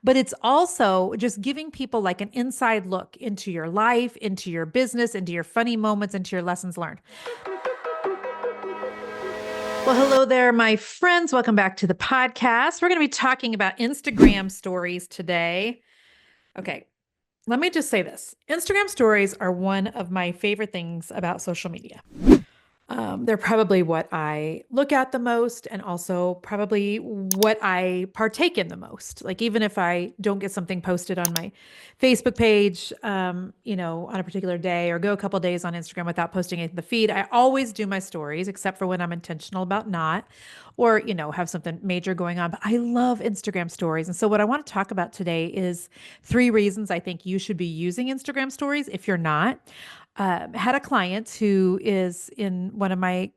but it's also just giving people like an inside look into your life, into your business, into your funny moments, into your lessons learned. Well, hello there, my friends. Welcome back to the podcast. We're going to be talking about Instagram stories today. Okay, let me just say this. Instagram stories are one of my favorite things about social media. They're probably what I look at the most and also probably what I partake in the most. Like, even if I don't get something posted on my Facebook page, on a particular day or go a couple days on Instagram without posting it in the feed, I always do my stories, except for when I'm intentional about not, or, have something major going on. But I love Instagram stories. And so, what I want to talk about today is 3 reasons I think you should be using Instagram stories if you're not. Had a client who is in one of my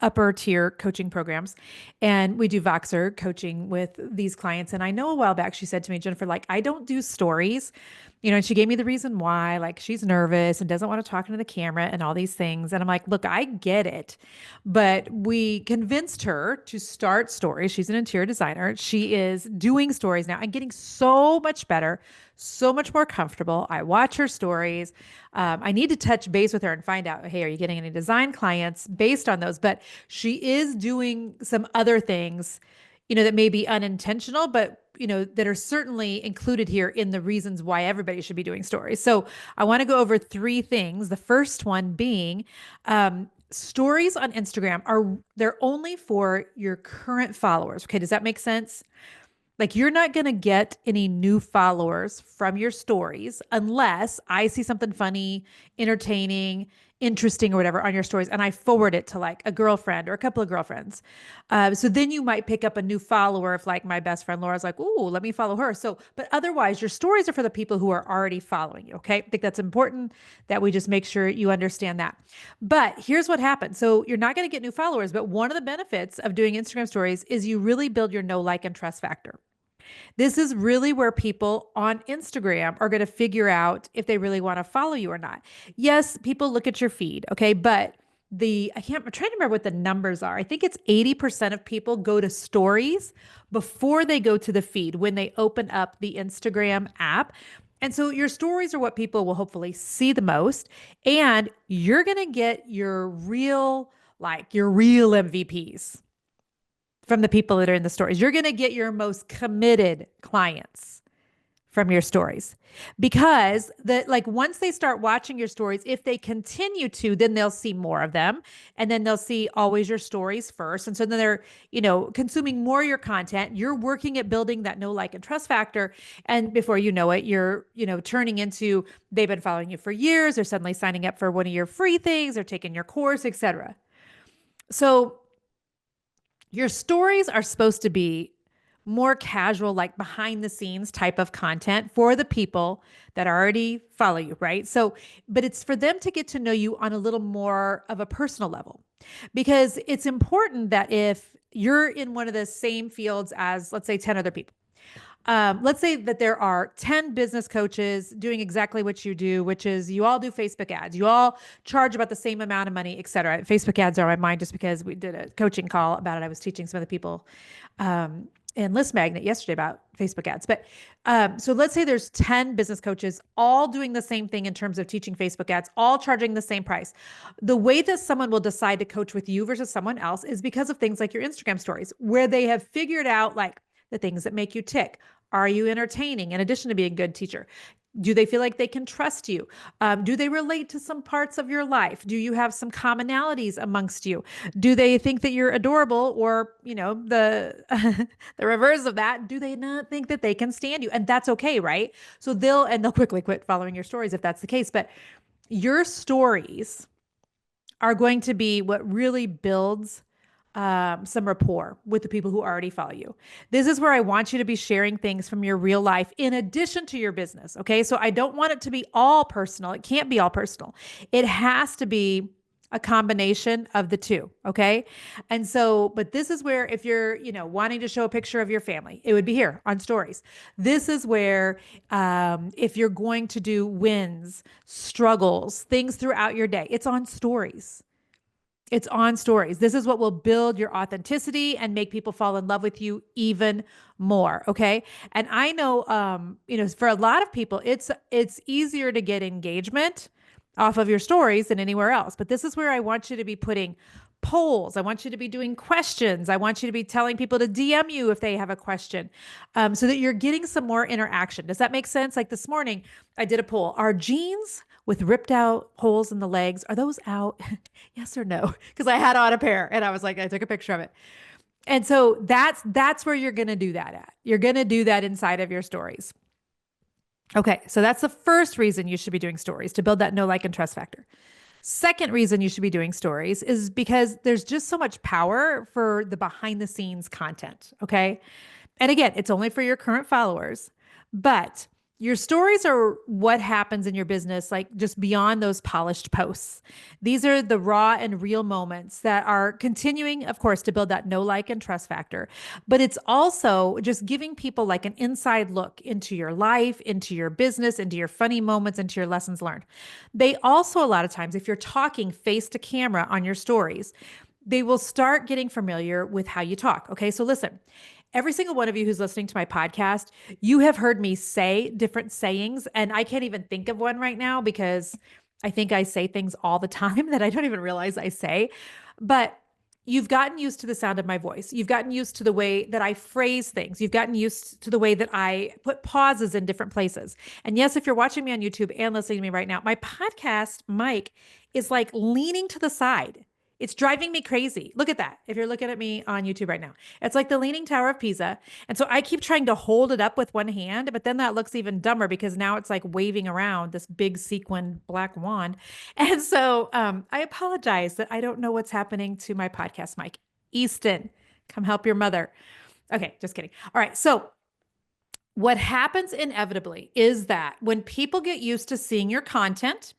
upper tier coaching programs, and we do Voxer coaching with these clients. And I know a while back she said to me, Jennifer, like, I don't do stories, and she gave me the reason why, like, she's nervous and doesn't want to talk into the camera and all these things. And I'm like, look, I get it. But we convinced her to start stories. She's an interior designer. She is doing stories now and getting so much better, so much more comfortable. I watch her stories. I need to touch base with her and find out, hey, are you getting any design clients based on those? But she is doing some other things, that may be unintentional, but that are certainly included here in the reasons why everybody should be doing stories. So I want to go over 3 things. The first one being, stories on Instagram they're only for your current followers. Okay, does that make sense? Like, you're not going to get any new followers from your stories unless I see something funny, entertaining, interesting, or whatever on your stories, and I forward it to like a girlfriend or a couple of girlfriends. So then you might pick up a new follower if, like, my best friend Laura's like, "Ooh, let me follow her." So, but otherwise, your stories are for the people who are already following you. Okay, I think that's important that we just make sure you understand that. But here's what happens. So you're not going to get new followers, but one of the benefits of doing Instagram stories is you really build your know, like, and trust factor. This is really where people on Instagram are going to figure out if they really want to follow you or not. Yes, people look at your feed, okay, but I'm trying to remember what the numbers are. I think it's 80% of people go to stories before they go to the feed when they open up the Instagram app. And so your stories are what people will hopefully see the most. And you're going to get your real MVPs from the people that are in the stories. You're going to get your most committed clients from your stories, because once they start watching your stories, if they continue to, then they'll see more of them, and then they'll see always your stories first. And so then they're, consuming more of your content. You're working at building that know, like, and trust factor. And before you know it, you're, turning into, they've been following you for years. They're suddenly signing up for one of your free things or taking your course, etc. So your stories are supposed to be more casual, like behind the scenes type of content for the people that already follow you, right? So, but it's for them to get to know you on a little more of a personal level, because it's important that if you're in one of the same fields as, let's say, 10 other people, let's say that there are 10 business coaches doing exactly what you do, which is you all do Facebook ads. You all charge about the same amount of money, et cetera. Facebook ads are on my mind just because we did a coaching call about it. I was teaching some of the people in List Magnet yesterday about Facebook ads. But so let's say there's 10 business coaches all doing the same thing in terms of teaching Facebook ads, all charging the same price. The way that someone will decide to coach with you versus someone else is because of things like your Instagram stories, where they have figured out, like, the things that make you tick. Are you entertaining in addition to being a good teacher? Do they feel like they can trust you? Do they relate to some parts of your life? Do you have some commonalities amongst you? Do they think that you're adorable, or, the the reverse of that? Do they not think that they can stand you? And that's okay, right? So they'll quickly quit following your stories if that's the case. But your stories are going to be what really builds some rapport with the people who already follow you. This is where I want you to be sharing things from your real life in addition to your business. Okay. So I don't want it to be all personal. It can't be all personal. It has to be a combination of the two. Okay. And so, but this is where, if you're, wanting to show a picture of your family, it would be here on stories. This is where, if you're going to do wins, struggles, things throughout your day, it's on stories. It's on stories. This is what will build your authenticity and make people fall in love with you even more. Okay. And I know, for a lot of people, it's easier to get engagement off of your stories than anywhere else. But this is where I want you to be putting polls. I want you to be doing questions. I want you to be telling people to DM you if they have a question, so that you're getting some more interaction. Does that make sense? Like this morning, I did a poll. Are jeans with ripped out holes in the legs, are those out? Yes or no? Because I had on a pair and I was like, I took a picture of it. And so that's where you're going to do that at. You're going to do that inside of your stories. Okay, so that's the first reason you should be doing stories, to build that know, like, and trust factor. Second reason you should be doing stories is because there's just so much power for the behind the scenes content. Okay. And again, it's only for your current followers, but your stories are what happens in your business, like just beyond those polished posts. These are the raw and real moments that are continuing, of course, to build that know, like, and trust factor. But it's also just giving people like an inside look into your life, into your business, into your funny moments, into your lessons learned. They also, a lot of times, if you're talking face to camera on your stories, they will start getting familiar with how you talk. Okay. So listen, every single one of you who's listening to my podcast, you have heard me say different sayings, and I can't even think of one right now because I think I say things all the time that I don't even realize I say. But you've gotten used to the sound of my voice. You've gotten used to the way that I phrase things. You've gotten used to the way that I put pauses in different places. And yes, if you're watching me on YouTube and listening to me right now, my podcast mic is like leaning to the side. It's driving me crazy. Look at that. If you're looking at me on YouTube right now, it's like the Leaning Tower of Pisa. And so I keep trying to hold it up with one hand, but then that looks even dumber because now it's like waving around this big sequin black wand. And so I apologize that I don't know what's happening to my podcast mic. Easton, come help your mother. Okay, just kidding. All right. So what happens inevitably is that when people get used to seeing your content,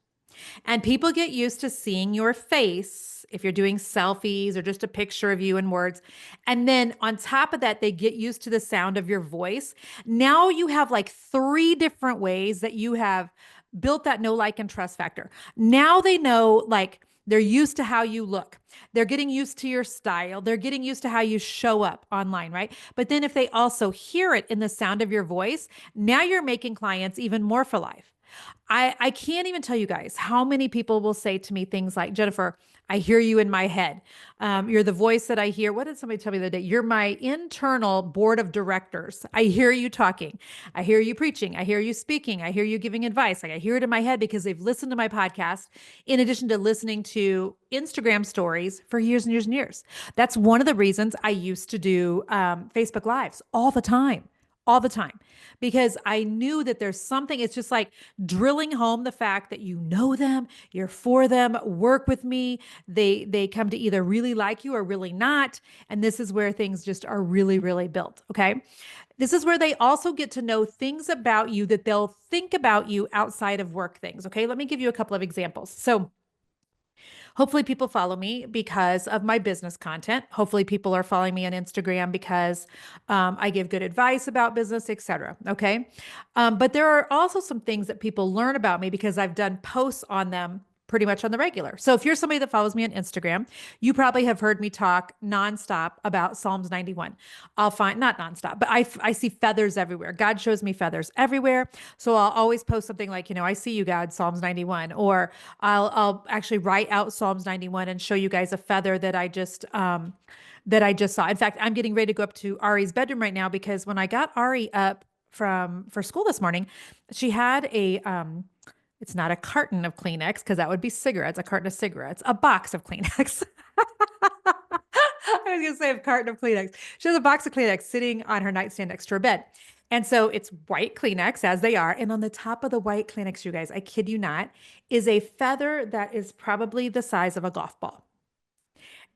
and people get used to seeing your face if you're doing selfies or just a picture of you and words. And then on top of that, they get used to the sound of your voice. Now you have like three different ways that you have built that know, like, and trust factor. Now they know, like, they're used to how you look. They're getting used to your style. They're getting used to how you show up online, right? But then if they also hear it in the sound of your voice, now you're making clients even more for life. I can't even tell you guys how many people will say to me things like, Jennifer, I hear you in my head. You're the voice that I hear. What did somebody tell me the other day? You're my internal board of directors. I hear you talking. I hear you preaching. I hear you speaking. I hear you giving advice. Like I hear it in my head because they've listened to my podcast in addition to listening to Instagram stories for years and years and years. That's one of the reasons I used to do Facebook Lives all the time, because I knew that there's something, it's just like drilling home the fact that you know them, you're for them, work with me. They come to either really like you or really not. And this is where things just are really, really built. Okay. This is where they also get to know things about you that they'll think about you outside of work things. Okay. Let me give you a couple of examples. So hopefully people follow me because of my business content. Hopefully people are following me on Instagram because I give good advice about business, etc. Okay. But there are also some things that people learn about me because I've done posts on them pretty much on the regular. So if you're somebody that follows me on Instagram, you probably have heard me talk nonstop about Psalms 91. I'll find, not nonstop, but I see feathers everywhere. God shows me feathers everywhere. So I'll always post something like, I see you, God, Psalms 91, or I'll actually write out Psalms 91 and show you guys a feather that I just saw. In fact, I'm getting ready to go up to Ari's bedroom right now because when I got Ari up for school this morning, she had it's not a carton of Kleenex because that would be cigarettes, a carton of cigarettes, a box of Kleenex. I was going to say a carton of Kleenex. She has a box of Kleenex sitting on her nightstand next to her bed. And so it's white Kleenex as they are. And on the top of the white Kleenex, you guys, I kid you not, is a feather that is probably the size of a golf ball.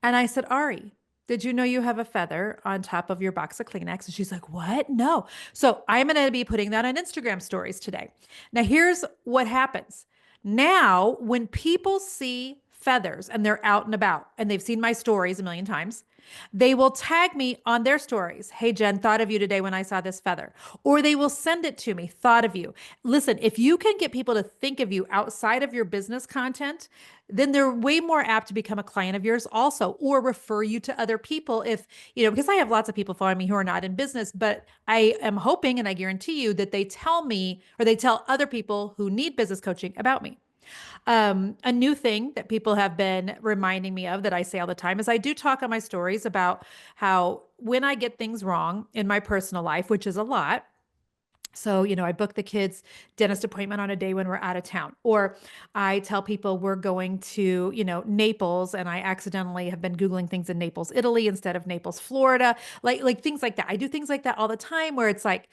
And I said, Ari, did you know you have a feather on top of your box of Kleenex? And she's like, what? No. So I'm going to be putting that on Instagram stories today. Now, here's what happens. Now, when people see feathers and they're out and about and they've seen my stories a million times, They will tag me on their stories. Hey, Jen, thought of you today when I saw this feather. Or they will send it to me, thought of you. Listen, if you can get people to think of you outside of your business content, then they're way more apt to become a client of yours also, or refer you to other people. If, because I have lots of people following me who are not in business, but I am hoping and I guarantee you that they tell me or they tell other people who need business coaching about me. A new thing that people have been reminding me of that I say all the time is I do talk on my stories about how when I get things wrong in my personal life, which is a lot. So, I book the kids' dentist appointment on a day when we're out of town, or I tell people we're going to, Naples, and I accidentally have been Googling things in Naples, Italy instead of Naples, Florida, like things like that. I do things like that all the time where it's like,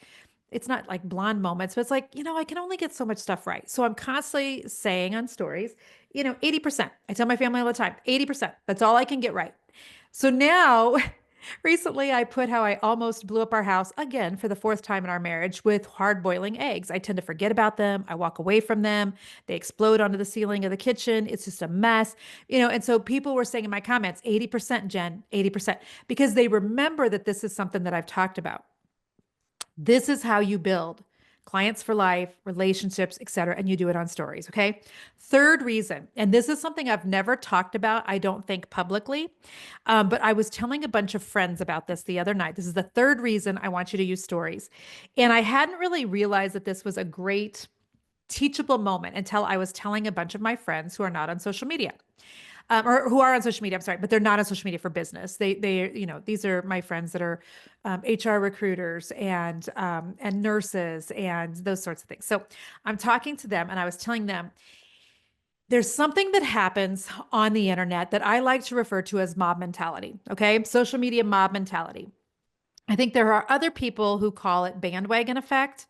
it's not like blonde moments, but it's like, I can only get so much stuff right. So I'm constantly saying on stories, 80%. I tell my family all the time, 80%. That's all I can get right. So now, recently I put how I almost blew up our house again for the fourth time in our marriage with hard boiling eggs. I tend to forget about them. I walk away from them. They explode onto the ceiling of the kitchen. It's just a mess, and so people were saying in my comments, 80%, Jen, 80%, because they remember that this is something that I've talked about. This is how you build clients for life, relationships, etc., and you do it on stories, okay? Third reason, and this is something I've never talked about, I don't think publicly, but I was telling a bunch of friends about this the other night. This is the third reason I want you to use stories. And I hadn't really realized that this was a great teachable moment until I was telling a bunch of my friends who are not on social media or who are on social media. I'm sorry, but they're not on social media for business. These are my friends that are HR recruiters and nurses and those sorts of things. So I'm talking to them, and I was telling them there's something that happens on the internet that I like to refer to as mob mentality. Okay, social media mob mentality. I think there are other people who call it bandwagon effect.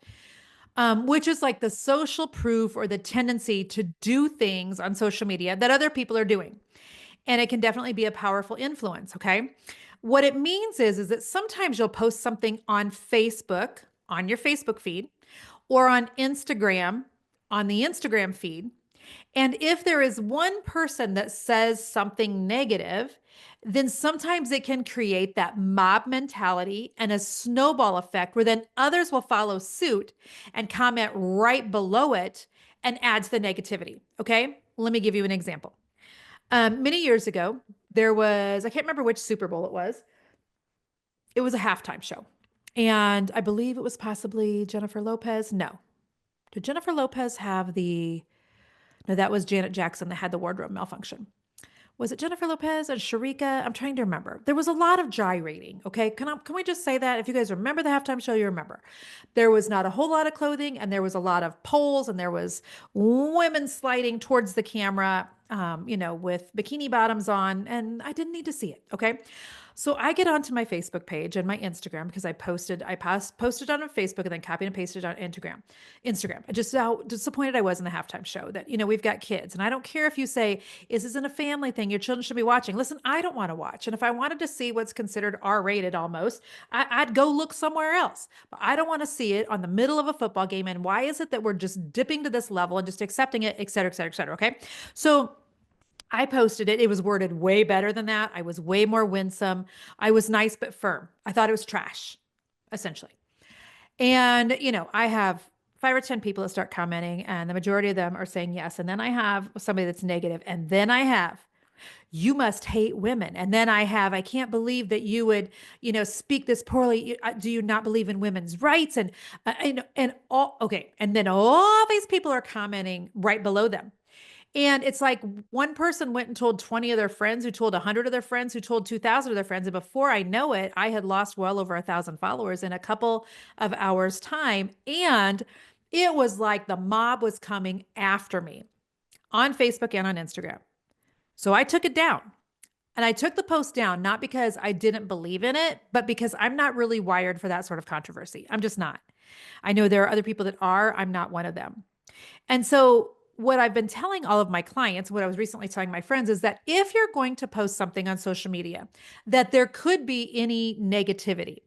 Which is like the social proof or the tendency to do things on social media that other people are doing. And it can definitely be a powerful influence. Okay. What it means is that sometimes you'll post something on Facebook, on your Facebook feed, or on Instagram, on the Instagram feed. And if there is one person that says something negative, then sometimes it can create that mob mentality and a snowball effect where then others will follow suit and comment right below it and add to the negativity. Okay. Let me give you an example. Many years ago, there was, I can't remember which Super Bowl it was. It was a halftime show. And I believe it was possibly Jennifer Lopez. No. Did Jennifer Lopez have no, that was Janet Jackson that had the wardrobe malfunction. Was it Jennifer Lopez and Sharika? I'm trying to remember. There was a lot of gyrating. Okay. Can we just say that? If you guys remember the halftime show, you remember. There was not a whole lot of clothing, and there was a lot of poles, and there was women sliding towards the camera, with bikini bottoms on, and I didn't need to see it. Okay. So I get onto my Facebook page and my Instagram because posted on Facebook and then copied and pasted on Instagram. Just how disappointed I was in the halftime show that, we've got kids. And I don't care if you say, this isn't a family thing, your children should be watching. Listen, I don't want to watch. And if I wanted to see what's considered R-rated almost, I'd go look somewhere else. But I don't want to see it on the middle of a football game. And why is it that we're just dipping to this level and just accepting it, et cetera, et cetera, et cetera. Okay. So I posted it. It was worded way better than that. I was way more winsome. I was nice but firm. I thought it was trash, essentially. And, I have 5 or 10 people that start commenting, and the majority of them are saying yes. And then I have somebody that's negative, and then I have, you must hate women. And then I can't believe that you would, speak this poorly. Do you not believe in women's rights? And all, okay. And then all these people are commenting right below them. And it's like one person went and told 20 of their friends, who told 100 of their friends, who told 2,000 of their friends. And before I know it, I had lost well over 1,000 followers in a couple of hours' time. And it was like the mob was coming after me on Facebook and on Instagram. So I took it down. And I took the post down, not because I didn't believe in it, but because I'm not really wired for that sort of controversy. I'm just not. I know there are other people that are. I'm not one of them. And so what I've been telling all of my clients, what I was recently telling my friends, is that if you're going to post something on social media, that there could be any negativity,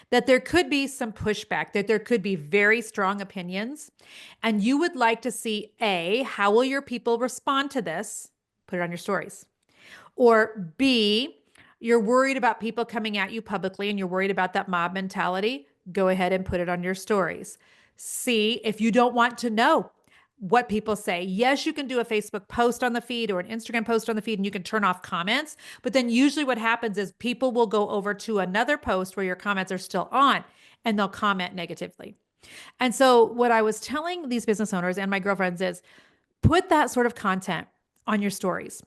that there could be some pushback, that there could be very strong opinions, and you would like to see, A, how will your people respond to this? Put it on your stories. Or B, You're worried about people coming at you publicly and you're worried about that mob mentality, go ahead and put it on your stories. C, if you don't want to know what people say, yes, you can do a Facebook post on the feed or an Instagram post on the feed and you can turn off comments. But then usually what happens is people will go over to another post where your comments are still on and they'll comment negatively. And so what I was telling these business owners and my girlfriends is put that sort of content on your stories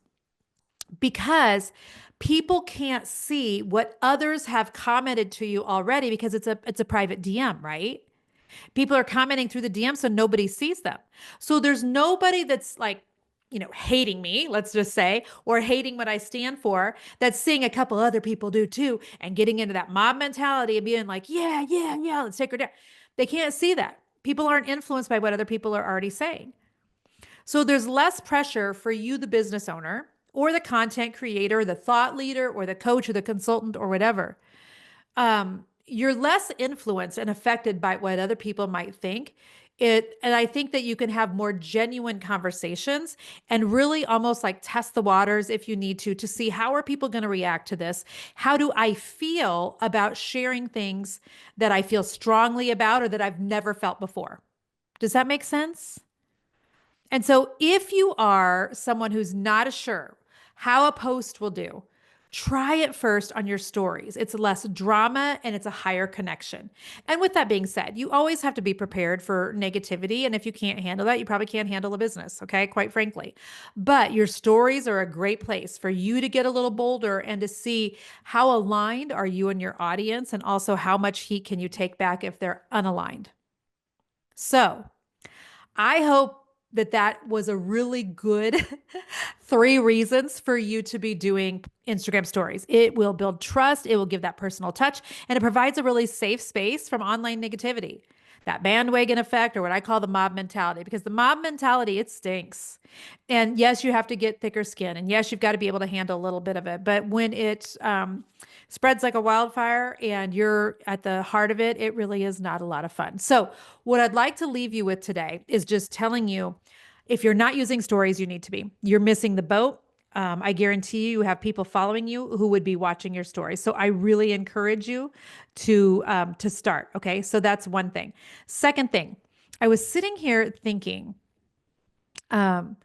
because people can't see what others have commented to you already because it's a private DM, right? People are commenting through the DM so nobody sees them. So there's nobody that's like, hating me, let's just say, or hating what I stand for, that's seeing a couple other people do too and getting into that mob mentality and being like, yeah, yeah, yeah, let's take her down. They can't see that. People aren't influenced by what other people are already saying. So there's less pressure for you, the business owner, or the content creator, the thought leader, or the coach, or the consultant, or whatever. You're less influenced and affected by what other people might think. And I think that you can have more genuine conversations and really almost like test the waters if you need to see how are people going to react to this? How do I feel about sharing things that I feel strongly about or that I've never felt before? Does that make sense? And so if you are someone who's not sure how a post will do, try it first on your stories. It's less drama and it's a higher connection. And with that being said, you always have to be prepared for negativity. And if you can't handle that, you probably can't handle a business, okay? Quite frankly. But your stories are a great place for you to get a little bolder and to see how aligned are you and your audience, and also how much heat can you take back if they're unaligned. So, I hope that that was a really good 3 reasons for you to be doing Instagram stories. It will build trust, it will give that personal touch, and it provides a really safe space from online negativity. That bandwagon effect, or what I call the mob mentality, because the mob mentality, it stinks. And yes, you have to get thicker skin. And yes, you've got to be able to handle a little bit of it. But when it spreads like a wildfire and you're at the heart of it, it really is not a lot of fun. So, what I'd like to leave you with today is just telling you if you're not using stories, you need to be. You're missing the boat. I guarantee you have people following you who would be watching your stories. So I really encourage you to start. Okay, so that's one thing. Second thing, I was sitting here thinking, um,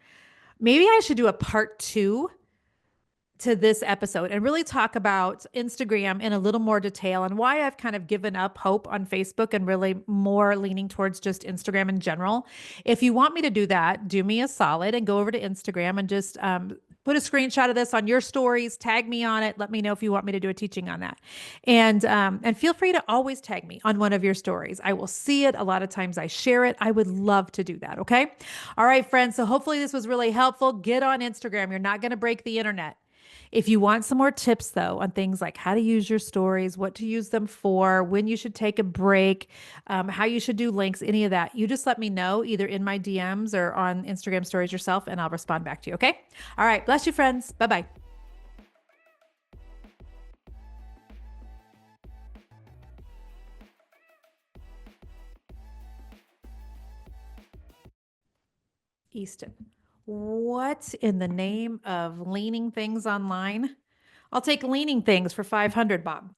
maybe I should do a part 2 to this episode and really talk about Instagram in a little more detail and why I've kind of given up hope on Facebook and really more leaning towards just Instagram in general. If you want me to do that, do me a solid and go over to Instagram and just put a screenshot of this on your stories, tag me on it. Let me know if you want me to do a teaching on that. And feel free to always tag me on one of your stories. I will see it. A lot of times I share it. I would love to do that. Okay. All right, friends. So hopefully this was really helpful. Get on Instagram. You're not going to break the internet. If you want some more tips, though, on things like how to use your stories, what to use them for, when you should take a break, how you should do links, any of that, you just let me know either in my DMs or on Instagram stories yourself, and I'll respond back to you. Okay. All right. Bless you, friends. Bye bye. Easton. What in the name of leaning things online? I'll take leaning things for 500, Bob.